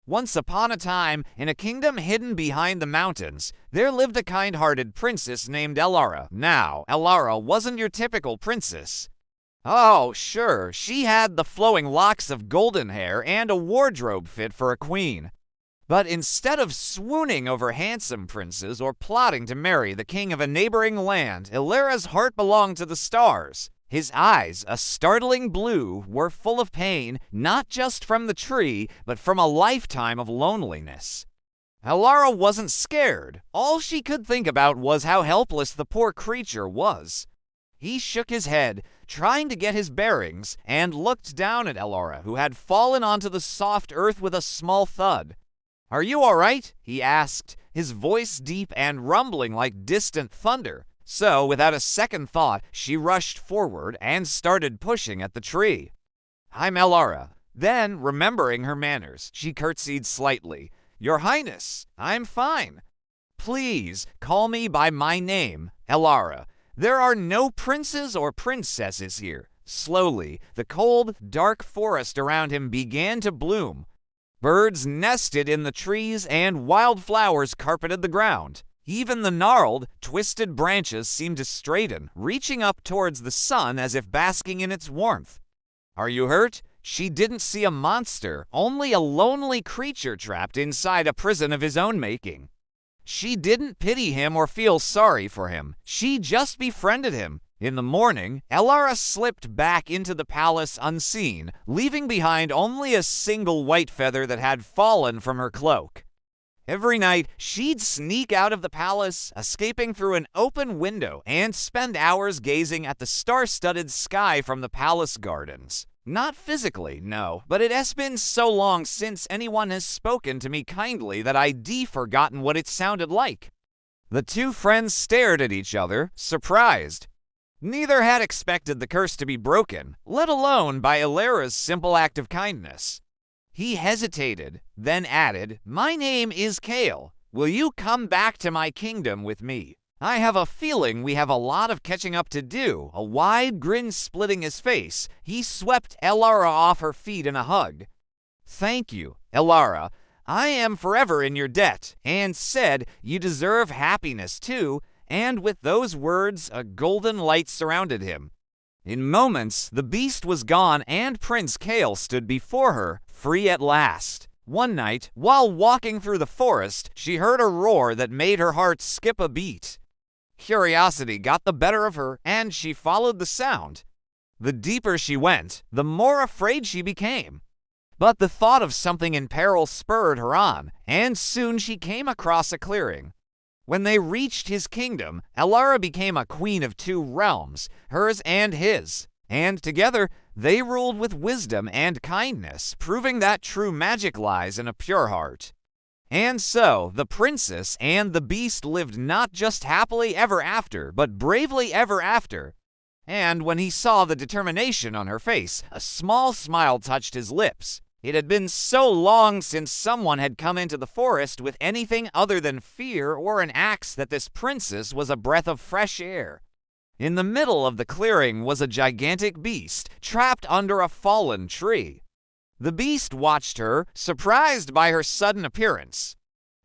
Once upon a time, in a kingdom hidden behind the mountains, there lived a kind-hearted princess named Elara. Now, Elara wasn't your typical princess. Oh, sure, she had the flowing locks of golden hair and a wardrobe fit for a queen. But instead of swooning over handsome princes or plotting to marry the king of a neighboring land, Elara's heart belonged to the stars. His eyes, a startling blue, were full of pain, not just from the tree, but from a lifetime of loneliness. Elara wasn't scared. All she could think about was how helpless the poor creature was. He shook his head, trying to get his bearings, and looked down at Elara, who had fallen onto the soft earth with a small thud. "Are you all right?" he asked, his voice deep and rumbling like distant thunder. So, without a second thought, she rushed forward and started pushing at the tree. "I'm Elara." Then, remembering her manners, she curtsied slightly. "Your Highness, I'm fine. Please call me by my name, Elara. There are no princes or princesses here." Slowly, the cold, dark forest around him began to bloom. Birds nested in the trees and wildflowers carpeted the ground. Even the gnarled, twisted branches seemed to straighten, reaching up towards the sun as if basking in its warmth. "Are you hurt?" She didn't see a monster, only a lonely creature trapped inside a prison of his own making. She didn't pity him or feel sorry for him. She just befriended him. In the morning, Elara slipped back into the palace unseen, leaving behind only a single white feather that had fallen from her cloak. Every night, she'd sneak out of the palace, escaping through an open window, and spend hours gazing at the star-studded sky from the palace gardens. Not physically, no, but it has been so long since anyone has spoken to me kindly that I'd forgotten what it sounded like. The two friends stared at each other, surprised. Neither had expected the curse to be broken, let alone by Elara's simple act of kindness. He hesitated, then added, "My name is Kale. Will you come back to my kingdom with me? I have a feeling we have a lot of catching up to do." A wide grin splitting his face, he swept Elara off her feet in a hug. "Thank you, Elara. I am forever in your debt," and said, "You deserve happiness too," and with those words, a golden light surrounded him. In moments, the beast was gone and Prince Kale stood before her, free at last. One night, while walking through the forest, she heard a roar that made her heart skip a beat. Curiosity got the better of her, and she followed the sound. The deeper she went, the more afraid she became. But the thought of something in peril spurred her on, and soon she came across a clearing. When they reached his kingdom, Elara became a queen of two realms, hers and his, and together they ruled with wisdom and kindness, proving that true magic lies in a pure heart. And so, the princess and the beast lived not just happily ever after, but bravely ever after. And when he saw the determination on her face, a small smile touched his lips. It had been so long since someone had come into the forest with anything other than fear or an axe that this princess was a breath of fresh air. In the middle of the clearing was a gigantic beast, trapped under a fallen tree. The beast watched her, surprised by her sudden appearance.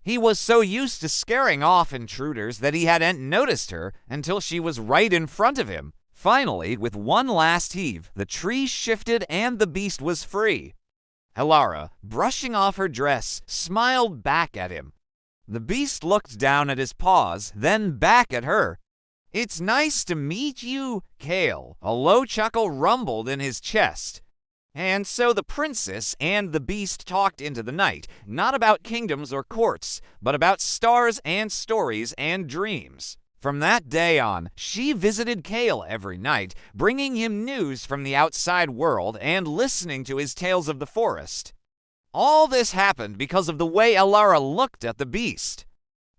He was so used to scaring off intruders that he hadn't noticed her until she was right in front of him. Finally, with one last heave, the tree shifted and the beast was free. Elara, brushing off her dress, smiled back at him. The beast looked down at his paws, then back at her. "It's nice to meet you, Kale." A low chuckle rumbled in his chest. And so the princess and the beast talked into the night, not about kingdoms or courts, but about stars and stories and dreams. From that day on, she visited Kale every night, bringing him news from the outside world and listening to his tales of the forest. All this happened because of the way Elara looked at the beast.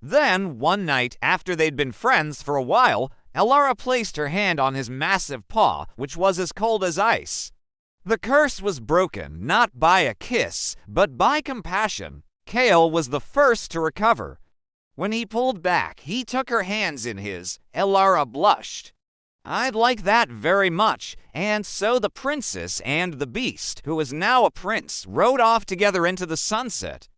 Then, one night, after they'd been friends for a while, Elara placed her hand on his massive paw, which was as cold as ice. The curse was broken, not by a kiss, but by compassion. Kale was the first to recover. When he pulled back, he took her hands in his. Elara blushed. I'd like that very much. And so the princess and the beast, who is now a prince, rode off together into the sunset.